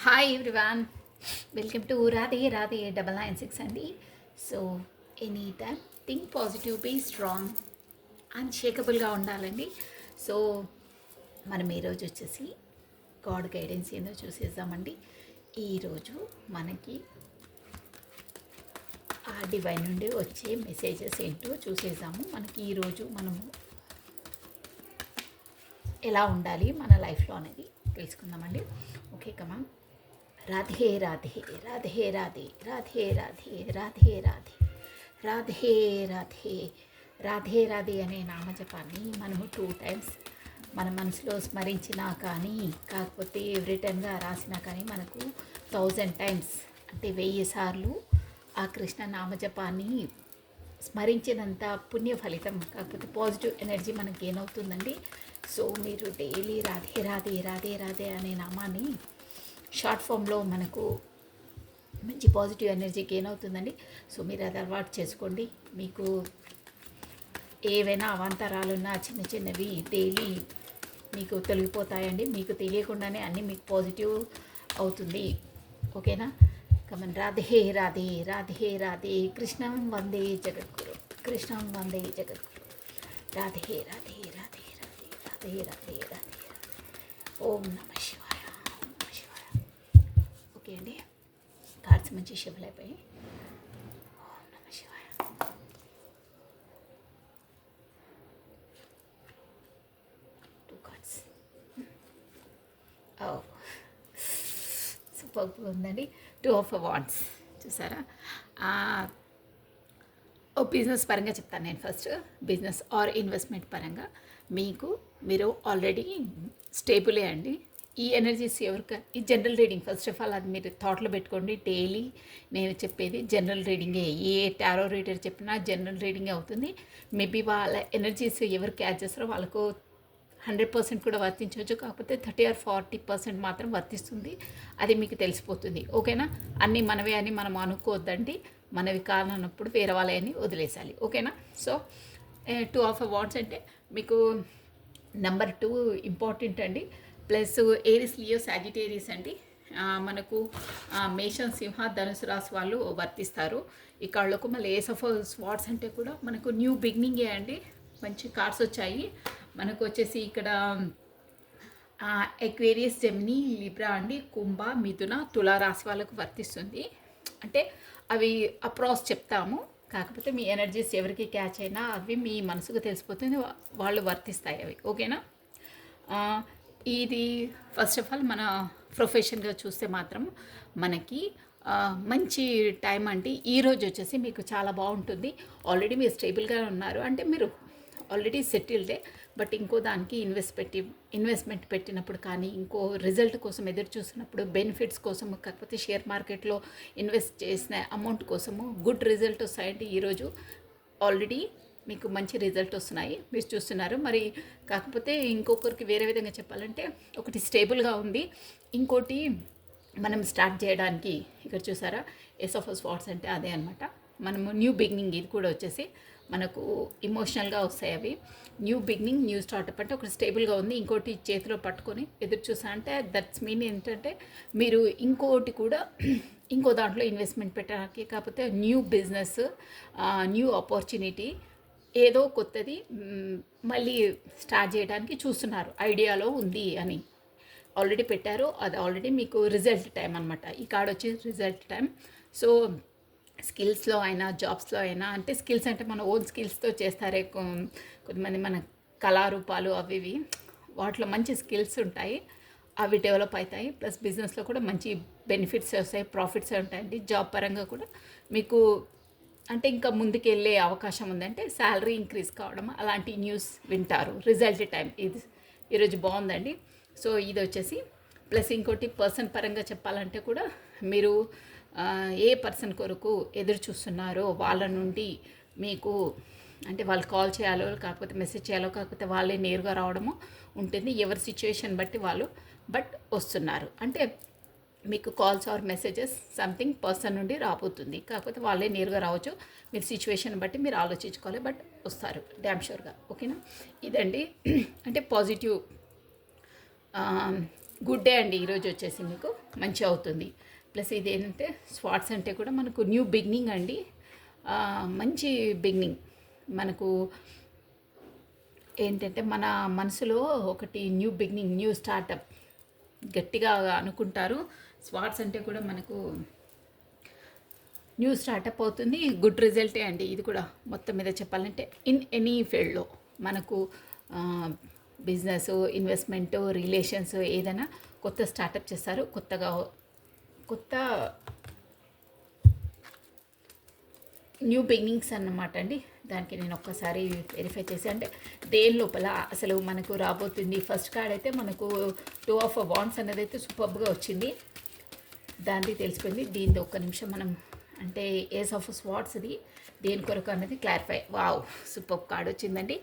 Hi everyone, welcome to Radhe Radhe 996 అండి. So any time think positive, be strong, అన్షేకబుల్గా ఉండాలండి. సో మనం ఈరోజు వచ్చేసి గాడ్ గైడెన్స్ ఏందో చూసేద్దామండి. ఈరోజు మనకి ఆ డివైన్ నుండి వచ్చే మెసేజెస్ ఏంటో చూసేద్దాము. మనకి ఈరోజు మనము ఎలా ఉండాలి మన లైఫ్లో అనేది తెలుసుకుందామండి. ఓకే కమా. రాధే రాధే రాధే రాధే రాధే రాధే రాధే రాధే రాధే రాధే రాధే రాధే అనే నామజపాన్ని మనము 2 టైమ్స్ మన మనసులో స్మరించినా కానీ, కాకపోతే రిటర్న్గా రాసినా కానీ మనకు 1000 టైమ్స్ అంటే 1000 సార్లు ఆ కృష్ణ నామజపాన్ని స్మరించినంత పుణ్య ఫలితం, కాకపోతే పాజిటివ్ ఎనర్జీ మనకు గెయిన్ అవుతుందండి. సో మీరు డైలీ రాధే రాధే రాధే రాధే అనే నామాన్ని షార్ట్ ఫామ్లో మనకు మంచి పాజిటివ్ ఎనర్జీ గెయిన్ అవుతుందండి. సో మీరు అది అలవాటు చేసుకోండి. మీకు ఏవైనా అవాంతరాలున్నా చిన్న చిన్నవి డైలీ మీకు తొలగిపోతాయండి. మీకు తెలియకుండానే అన్నీ మీకు పాజిటివ్ అవుతుంది. ఓకేనా? కమన్. రాధే రాధే రాధే రాధే కృష్ణం వందే జగద్గురు, కృష్ణం వందే జగద్గురు. రాధే రాధే రాధే రాధే రాధే రాధే రాధే. ఓం నమ శివాయ. ఓకే అండి, కార్డ్స్ మంచి షఫల్ అయిపోయి. ఓం నమ శివాయ. Two cards. సూపర్గా ఉందండి. 2 ఆఫ్ వాండ్స్ చూసారా? ఓ బిజినెస్ పరంగా చెప్తాను నేను. ఫస్ట్ బిజినెస్ ఆర్ ఇన్వెస్ట్మెంట్ పరంగా మీరు ఆల్రెడీ స్టేబులే అండి. ఈ ఎనర్జీస్ ఎవరికి, ఈ general reading first of all అది మీరు థాట్లో పెట్టుకోండి. డైలీ నేను చెప్పేది జనరల్ రీడింగే. ఏ టారో రీడర్ చెప్పినా జనరల్ రీడింగే అవుతుంది. మేబీ వాళ్ళ ఎనర్జీస్ ఎవరు క్యాచ్ చేస్తారో వాళ్ళకు 100% కూడా వర్తించవచ్చు, కాకపోతే 30 or 40% మాత్రం వర్తిస్తుంది. అది మీకు తెలిసిపోతుంది. ఓకేనా? అన్నీ మనవే అని మనం అనుకోవద్దండి. మనవి కానప్పుడు వేరే వాళ్ళని వదిలేసాలి. ఓకేనా? సో 2 ఆఫ్ వాండ్స్ అంటే మీకు నెంబర్ 2 ఇంపార్టెంట్ అండి. ప్లస్ ఏరిస్, లియో, సాజిటేరియస్ అండి. మనకు మేషం, సింహ, ధనుసు రాశి వాళ్ళు వర్తిస్తారు. ఈ కాళ్ళకు మళ్ళీ ఏస్ ఆఫ్ స్వార్డ్స్ అంటే కూడా మనకు న్యూ బిగినింగే అండి. మంచి కార్డ్స్ వచ్చాయి మనకు. వచ్చేసి ఇక్కడ ఎక్వేరియస్, జెమిని, లిబ్రా అండి, కుంభ, మిథున, తులా రాశి వాళ్ళకు వర్తిస్తుంది. అంటే అవి అప్రాస్ చెప్తాము, కాకపోతే మీ ఎనర్జీస్ ఎవరికి క్యాచ్ అయినా అవి మీ మనసుకు తెలిసిపోతుంది, వాళ్ళు వర్తిస్తాయి అవి. ఓకేనా? ఇది ఫస్ట్ ఆఫ్ ఆల్ మన ప్రొఫెషన్గా చూస్తే మాత్రం మనకి మంచి టైం అండి. ఈరోజు వచ్చేసి మీకు చాలా బాగుంటుంది. ఆల్రెడీ మీరు స్టేబుల్గా ఉన్నారు అంటే మీరు ఆల్రెడీ సెటిల్డే. బట్ ఇంకో దానికి ఇన్వెస్ట్మెంట్ పెట్టినప్పుడు కానీ, ఇంకో రిజల్ట్ కోసం ఎదురు చూసినప్పుడు, బెనిఫిట్స్ కోసము, కాకపోతే షేర్ మార్కెట్లో ఇన్వెస్ట్ చేసిన అమౌంట్ కోసము గుడ్ రిజల్ట్ వస్తాయండి. ఈరోజు ఆల్రెడీ మీకు మంచి రిజల్ట్ వస్తున్నాయి, మీరు చూస్తున్నారు. మరి కాకపోతే ఇంకొకరికి వేరే విధంగా చెప్పాలంటే, ఒకటి స్టేబుల్గా ఉంది, ఇంకోటి మనం స్టార్ట్ చేయడానికి ఇక్కడ చూసారా ఎస్ ఆఫ్ స్వార్డ్స్ అంటే అదే అనమాట. మనము న్యూ బిగినింగ్, ఇది కూడా వచ్చేసి మనకు ఇమోషనల్గా వస్తాయి అవి. న్యూ బిగినింగ్, న్యూ స్టార్ట్అప్ అంటే ఒకటి స్టేబుల్గా ఉంది, ఇంకోటి చేతిలో పట్టుకొని ఎదురు చూసా అంటే దట్స్ మీన్ ఏంటంటే మీరు ఇంకోటి కూడా ఇంకో దాంట్లో ఇన్వెస్ట్మెంట్ పెట్టడానికి, కాకపోతే న్యూ బిజినెస్, న్యూ ఆపర్చునిటీ, ఏదో కొత్తది మళ్ళీ స్టార్ట్ చేయడానికి చూస్తున్నారు, ఐడియాలో ఉంది అని ఆల్రెడీ పెట్టారు. అది ఆల్రెడీ మీకు రిజల్ట్ టైం అనమాట. ఈ కార్డ్ వచ్చి రిజల్ట్ టైం. సో స్కిల్స్లో అయినా, జాబ్స్లో అయినా, అంటే స్కిల్స్ అంటే మన ఓన్ స్కిల్స్తో చేస్తారే కొంతమంది, మన కళారూపాలు అవి ఇవి, వాటిలో మంచి స్కిల్స్ ఉంటాయి, అవి డెవలప్ అవుతాయి. ప్లస్ బిజినెస్లో కూడా మంచి బెనిఫిట్స్ వస్తాయి, ప్రాఫిట్స్ ఉంటాయండి. జాబ్ పరంగా కూడా మీకు అంటే ఇంకా ముందుకు వెళ్ళే అవకాశం ఉందంటే శాలరీ ఇంక్రీజ్ కావడం, అలాంటి న్యూస్ వింటారు. రిజల్ట్ టైం ఇది ఈరోజు బాగుందండి. సో ఇది వచ్చేసి ప్లస్ ఇంకోటి పర్సన్ పరంగా చెప్పాలంటే కూడా మీరు ఏ పర్సన్ కొరకు ఎదురు చూస్తున్నారో వాళ్ళ నుండి మీకు, అంటే వాళ్ళు కాల్ చేయాలో, కాకపోతే మెసేజ్ చేయాలో, కాకపోతే వాళ్ళే నేరుగా రావడము ఉంటుంది. ఎవరి సిచ్యువేషన్ బట్టి వాళ్ళు వస్తున్నారు. అంటే మీకు calls or messages something person నుండి రాబోతుంది, కాకపోతే వాళ్ళే నేరుగా రావచ్చు. మీరు సిచ్యువేషన్ బట్టి మీరు ఆలోచించుకోవాలి, బట్ వస్తారు డ్యామ్ షూర్గా. ఓకేనా? ఇదండి అంటే పాజిటివ్ గుడ్ డే అండి ఈరోజు వచ్చేసి మీకు. మంచిగా అవుతుంది. ప్లస్ ఇది ఏంటంటే స్పాట్స్ అంటే కూడా మనకు న్యూ బిగినింగ్ అండి. మంచి బిగినింగ్ మనకు ఏంటంటే మన మనసులో ఒకటి న్యూ బిగినింగ్, న్యూ స్టార్టప్ గట్టిగా అనుకుంటారు. స్పాట్స్ అంటే కూడా మనకు న్యూ స్టార్టప్ అవుతుంది. గుడ్ రిజల్టే అండి ఇది కూడా. మొత్తం మీద చెప్పాలంటే ఇన్ ఎనీ ఫీల్డ్లో మనకు బిజినెస్, ఇన్వెస్ట్మెంట్, రిలేషన్స్ ఏదైనా కొత్త స్టార్టప్ చేస్తారు. కొత్త న్యూ బిగినింగ్స్ అన్నమాట అండి. దానికి నేను ఒక్కసారి వెరిఫై చేసి అంటే దేని లోపల అసలు మనకు రాబోతుంది. ఫస్ట్ కార్డ్ అయితే మనకు 2 ఆఫ్ వాండ్స్ అనేది అయితే సూపర్గా వచ్చింది. దానికి తెలిసిపోయింది. దీంతో ఒక్క నిమిషం మనం అంటే ఏస్ ఆఫ్ స్వాట్స్ది దేని కొరకు అన్నది క్లారిఫై. వావ్, సూపర్ కార్డ్ వచ్చిందండి.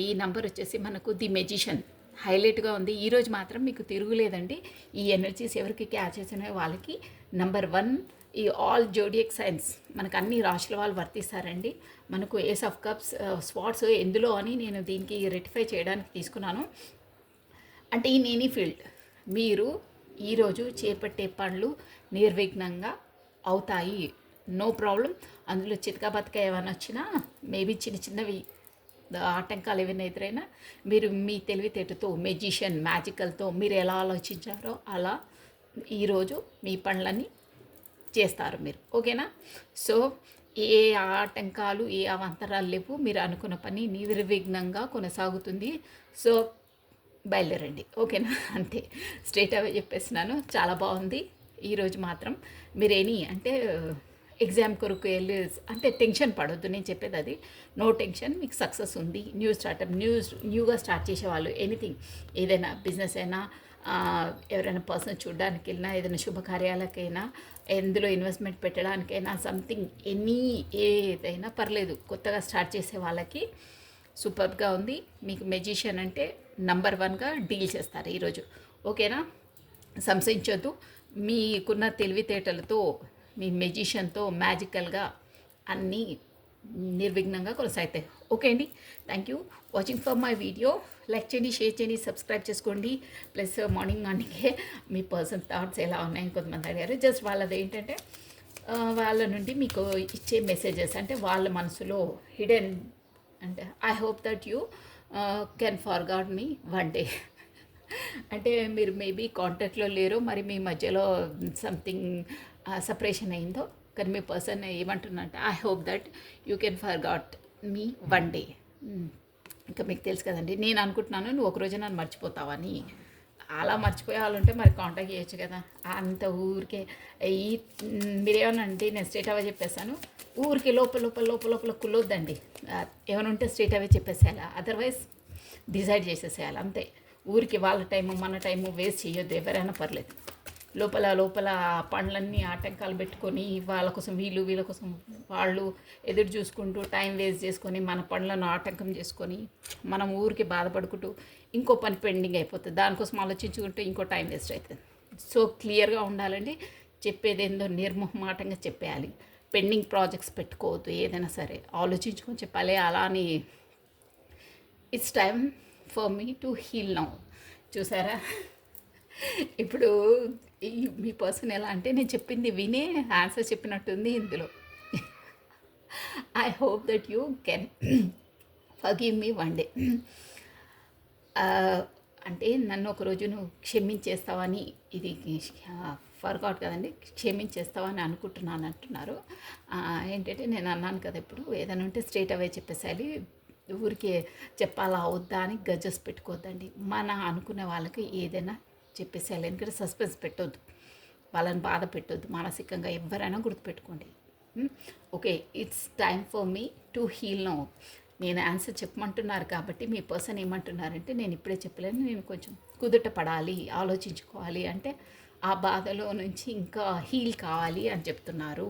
ఈ నంబర్ వచ్చేసి మనకు ది మెజిషియన్ హైలైట్గా ఉంది. ఈరోజు మాత్రం మీకు తిరుగులేదండి. ఈ ఎనర్జీస్ ఎవరికి క్యాచ్ చేసినాయో వాళ్ళకి నంబర్ 1 ఈ ఆల్ జోడియక్ సైన్స్ మనకు అన్ని రాశుల వాళ్ళు వర్తిస్తారండి. మనకు ఏస్ ఆఫ్ కప్స్ స్పాట్స్ ఎందులో అని నేను దీనికి రెక్టిఫై చేయడానికి తీసుకున్నాను. అంటే ఇన్ ఎనీ ఫీల్డ్ మీరు ఈరోజు చేపట్టే పనులు నిర్విఘ్నంగా అవుతాయి. No problem. అందులో చితకా బతక ఏమైనా వచ్చినా మేబీ చిన్నవి ఆటంకాలు ఏమైనా ఎదురైనా మీరు మీ తెలివితేటతో మెజిషియన్ మ్యాజికల్తో మీరు ఎలా ఆలోచించారో అలా ఈరోజు మీ పనులన్నీ చేస్తారు మీరు. ఓకేనా? సో ఏ ఆటంకాలు ఏ అవాంతరాలు లేవు. మీరు అనుకున్న పని నిర్విఘ్నంగా కొనసాగుతుంది. సో బయలుదేరండి. ఓకేనా? అంతే, స్ట్రైట్ అవే చెప్పేస్తున్నాను. చాలా బాగుంది. ఈరోజు మాత్రం మీరేని అంటే ఎగ్జామ్ కొరకు వెళ్ళి అంటే టెన్షన్ పడొద్దు. నేను చెప్పేది అది. నో టెన్షన్, మీకు సక్సెస్ ఉంది. న్యూ స్టార్టప్ న్యూగా స్టార్ట్ చేసేవాళ్ళు ఎనీథింగ్ ఏదైనా బిజినెస్ అయినా ఎవరైనా పర్సన్ చూడడానికి వెళ్ళినా ఏదైనా శుభకార్యాలకైనా ఎందులో ఇన్వెస్ట్మెంట్ పెట్టడానికైనా సంథింగ్ ఏదైనా పర్లేదు. కొత్తగా స్టార్ట్ చేసే వాళ్ళకి సూపర్గా ఉంది. మీకు మెజిషియన్ అంటే నంబర్ 1గా డీల్ చేస్తారు ఈరోజు. ఓకేనా? సంశయించొద్దు. మీకున్న తెలివితేటలతో మీ మెజిషియన్తో మ్యాజికల్గా అన్నీ నిర్విఘ్నంగా కొనసాగుతాయి. ఓకే అండి, thank you watching for my video. Like చేయండి, షేర్ చేయండి, సబ్స్క్రైబ్ చేసుకోండి. ప్లస్ మార్నింగే మీ పర్సన్ థాట్స్ ఎలా ఉన్నాయని కొంతమంది అడిగారు. జస్ట్ వాళ్ళది ఏంటంటే వాళ్ళ నుండి మీకు ఇచ్చే మెసేజెస్ అంటే వాళ్ళ మనసులో హిడెన్ అంటే I hope that you can forgot me one day. అంటే మీరు మేబీ కాంటాక్ట్లో లేరో మరి మీ మధ్యలో సంథింగ్ సపరేషన్ అయిందో కానీ మీ పర్సన్ ఏమంటున్నా అంటే I hope that you can forgot me one day. ఇంకా మీకు తెలుసు కదండి, నేను అనుకుంటున్నాను నువ్వు ఒకరోజు నన్ను మర్చిపోతావని. అలా మర్చిపోయే వాళ్ళు ఉంటే మరి కాంటాక్ట్ చేయొచ్చు కదా. అంత ఊరికే ఈ మీరేమనండి నేను స్ట్రేట్ అవే చెప్పేస్తాను. ఊరికి లోపల కుల్లొద్దండి. ఏమైనా ఉంటే స్ట్రేట్ అవే చెప్పేసేయాలి. అదర్వైజ్ డిసైడ్ చేసేసేయాలి అంతే. ఊరికి వాళ్ళ టైము మన టైము వేస్ట్ చేయొద్దు. ఎవరైనా పర్లేదు. లోపల పనులన్నీ ఆటంకాలు పెట్టుకొని వాళ్ళ కోసం వీళ్ళ కోసం వాళ్ళు ఎదురు చూసుకుంటూ టైం వేస్ట్ చేసుకొని మన పనులను ఆటంకం చేసుకొని మనం ఊరికి బాధపడుకుంటూ ఇంకో పని పెండింగ్ అయిపోతుంది. దానికోసం ఆలోచించుకుంటూ ఇంకో టైం వేస్ట్ అవుతుంది. సో క్లియర్గా ఉండాలండి. చెప్పేది ఏందో నిర్మోహమాటంగా చెప్పేయాలి. పెండింగ్ ప్రాజెక్ట్స్ పెట్టుకోవద్దు. ఏదైనా సరే ఆలోచించుకొని చెప్పాలి. అలా అని it's time for me to heal now. చూసారా? ఇప్పుడు మీ పర్సన్ ఎలా అంటే నేను చెప్పింది వినే ఆన్సర్ చెప్పినట్టుంది ఇందులో. I hope that you can forgive me one day. అంటే నన్ను ఒకరోజు నువ్వు క్షమించేస్తావని, ఇది ఫర్గాట్ కదండి, క్షమించేస్తావని అనుకుంటున్నాను అంటున్నారు. ఏంటంటే నేను అన్నాను కదా, ఇప్పుడు ఏదైనా ఉంటే స్ట్రైట్ అవే చెప్పేసాలి. ఊరికే చెప్పాలా వద్దా అని గజ్జెస్ పెట్టుకోవద్దండి. మన అనుకునే వాళ్ళకి ఏదైనా చెప్పేసేయాలి. ఎందుకంటే సస్పెన్స్ పెట్టొద్దు, వాళ్ళని బాధ పెట్టొద్దు మానసికంగా. ఎవరైనా గుర్తుపెట్టుకోండి. Okay, it's time for me to heal now. నేను ఆన్సర్ చెప్పమంటున్నారు కాబట్టి మీ పర్సన్ ఏమంటున్నారంటే నేను ఇప్పుడే చెప్పలేను, నేను కొంచెం కుదుట పడాలి, ఆలోచించుకోవాలి, అంటే ఆ బాధలో నుంచి ఇంకా హీల్ కావాలి అని చెప్తున్నారు.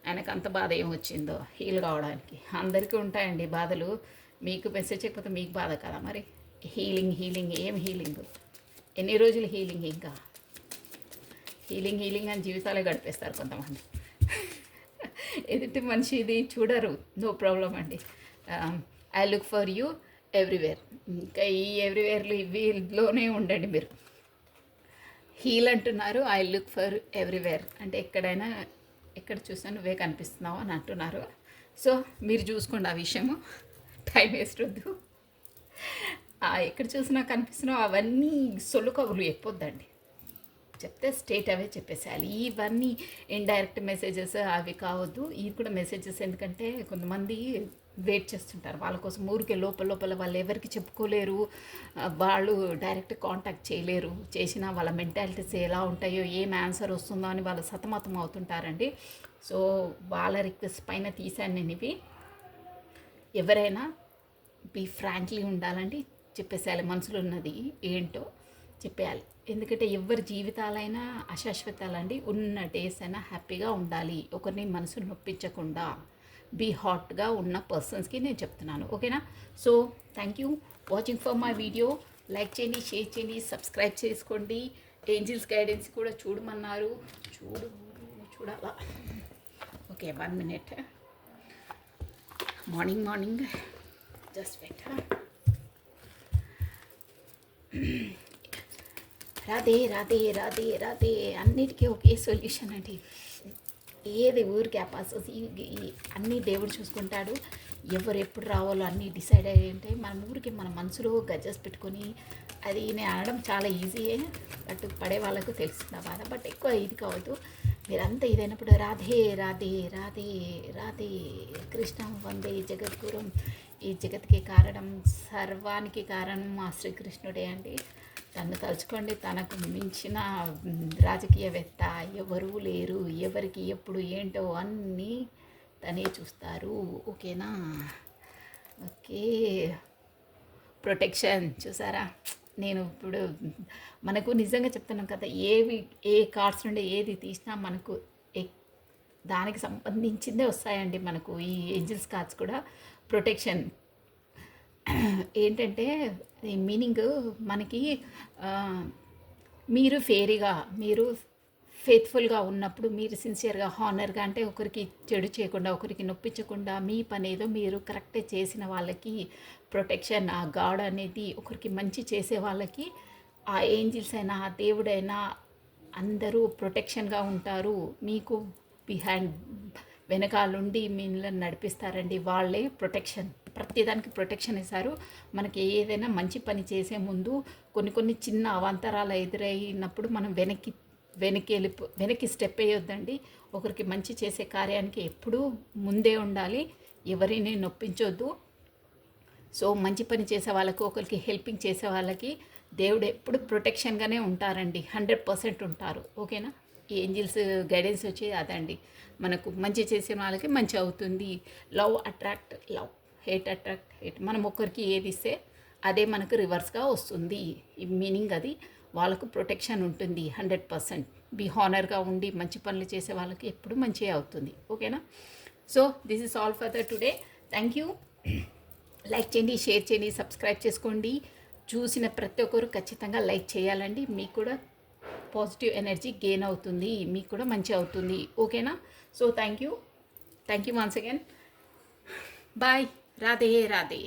ఆయనకు అంత బాధ ఏమొచ్చిందో హీల్ కావడానికి. అందరికీ ఉంటాయండి బాధలు. మీకు మెసేజ్ చెప్పకపోతే మీకు బాధ కదా మరి. హీలింగ్ ఏం హీలింగ్? ఎన్ని రోజులు హీలింగ్? ఇంకా హీలింగ్ అని జీవితాలే గడిపేస్తారు కొంతమంది. ఎదుటి మనిషి ఇది చూడరు. నో ప్రాబ్లం అండి. I look for you everywhere. ఇంకా ఈ ఎవ్రీవేర్లు వీటిలోనే ఉండండి మీరు. హీల్ అంటున్నారు. ఐ లుక్ ఫర్ ఎవ్రీవేర్ అంటే ఎక్కడైనా ఎక్కడ చూసినా నువ్వే కనిపిస్తున్నావు అని అంటున్నారు. సో మీరు చూసుకోండి ఆ విషయము, టైం వేస్ట్ వద్దు. ఎక్కడ చూసినా కనిపిస్తున్నావు అవన్నీ సొల్లు కబుర్లు చెప్పొద్దండి. చెప్తే స్టేట్ అవే చెప్పేసేయాలి. ఇవన్నీ ఇండైరెక్ట్ మెసేజెస్ అవి కావద్దు. ఇవి కూడా మెసేజెస్, ఎందుకంటే కొంతమంది వెయిట్ చేస్తుంటారు వాళ్ళ కోసం. ఊరికే లోపల లోపల వాళ్ళు ఎవరికి చెప్పుకోలేరు, వాళ్ళు డైరెక్ట్ కాంటాక్ట్ చేయలేరు. చేసినా వాళ్ళ మెంటాలిటీస్ ఎలా ఉంటాయో, ఏం ఆన్సర్ వస్తుందో అని వాళ్ళు సతమతం అవుతుంటారండి. సో వాళ్ళ రిక్వెస్ట్ పైన తీశాను నేను ఇవి. ఎవరైనా బీ ఫ్రాంక్లీ ఉండాలండి, చెప్పేసేయాలి మనసులో ఉన్నది ఏంటో చెప్పేయాలి. ఎందుకంటే ఎవరి జీవితాలైనా అశాశ్వతాలండి. ఉన్న డేస్ అయినా హ్యాపీగా ఉండాలి, ఒకరిని మనసు నొప్పించకుండా బీ హాట్గా ఉన్న పర్సన్స్కి నేను చెప్తున్నాను. ఓకేనా? So thank you watching for my video. Like చేయండి, షేర్ చేయండి, సబ్స్క్రైబ్ చేసుకోండి. ఏంజిల్స్ గైడెన్స్ కూడా చూడమన్నారు, చూడాలా. Okay, 1 minute. Morning just wait. Radhe Radhe Radhe Radhe. అన్నిటికీ ఒకే సొల్యూషన్ అండి. ఏది ఊరికి అపాసోసి అన్నీ దేవుడు చూసుకుంటాడు. ఎవరు ఎప్పుడు రావాలో అన్నీ డిసైడ్ అయ్యి ఉంటాయి. మన ఊరికి మన మనసులో గజ్జెస్ పెట్టుకొని, అది నేను అనడం చాలా ఈజీయే, బట్ పడే వాళ్ళకు తెలుస్తుంది బాధ. బట్ ఎక్కువ ఇది కావద్దు. మీరంతా ఇదైనప్పుడు రాధే రాధే రాధే రాధే కృష్ణ వందే జగద్గురం. ఈ జగత్కి కారణం, సర్వానికి కారణం మా శ్రీకృష్ణుడే అండి. తను తలుచుకోండి, తనకు మించిన రాజకీయవేత్త ఎవరూ లేరు. ఎవరికి ఎప్పుడు ఏంటో అన్నీ తనే చూస్తారు. ఓకేనా? ఓకే. ప్రొటెక్షన్ చూసారా? నేను ఇప్పుడు మనకు నిజంగా చెప్తున్నాం కదా, ఏ కార్డ్స్ నుండి ఏది తీసినా మనకు దానికి సంబంధించిందే వస్తాయండి మనకు. ఈ ఏంజిల్స్ కార్డ్స్ కూడా ప్రొటెక్షన్ ఏంటంటే ఈ మీనింగ్ మనకి మీరు ఫేరీగా, మీరు ఫెయిత్ఫుల్గా ఉన్నప్పుడు, మీరు సిన్సియర్గా, హానర్గా, అంటే ఒకరికి చెడు చేయకుండా, ఒకరికి నొప్పించకుండా, మీ పని ఏదో మీరు కరెక్టే చేసిన వాళ్ళకి ప్రొటెక్షన్, ఆ గాడ్ అనేది ఒకరికి మంచి చేసే వాళ్ళకి ఆ ఏంజిల్స్ అయినా ఆ దేవుడైనా అందరూ ప్రొటెక్షన్గా ఉంటారు. మీకు బిహైండ్ వెనకాలండి మిమ్మల్ని నడిపిస్తారండి. వాళ్ళే ప్రొటెక్షన్, ప్రతిదానికి ప్రొటెక్షన్ ఇస్తారు. మనకి ఏదైనా మంచి పని చేసే ముందు కొన్ని చిన్న అవాంతరాలు ఎదురైనప్పుడు మనం వెనక్కి స్టెప్ వేయొద్దండి. ఒకరికి మంచి చేసే కార్యానికి ఎప్పుడూ ముందే ఉండాలి, ఎవరిని నొప్పించొద్దు. సో మంచి పని చేసే వాళ్ళకు, ఒకరికి హెల్పింగ్ చేసే వాళ్ళకి దేవుడు ఎప్పుడు ప్రొటెక్షన్గానే ఉంటారండి, 100% ఉంటారు. ఓకేనా? ఈ ఏంజిల్స్ గైడెన్స్ వచ్చి అదండి, మనకు మంచి చేసే వాళ్ళకి మంచి అవుతుంది. Love attract love, hate attract hate. మనం ఒకరికి ఏది ఇస్తే అదే మనకు రివర్స్గా వస్తుంది. ఈ మీనింగ్ అది. వాళ్ళకు ప్రొటెక్షన్ ఉంటుంది 100%. బీ హానర్గా ఉండి మంచి పనులు చేసే వాళ్ళకి ఎప్పుడు మంచి అవుతుంది. ఓకేనా? So this is all for the today. Thank you. Like చేయండి, షేర్ చేయండి, సబ్స్క్రైబ్ చేసుకోండి. చూసిన ప్రతి ఒక్కరు ఖచ్చితంగా లైక్ చేయాలండి. మీకు కూడా పాజిటివ్ ఎనర్జీ గెయిన్ అవుతుంది, మీకు కూడా మంచి అవుతుంది. ఓకేనా? So thank you once again. Bye. Radhe Radhe.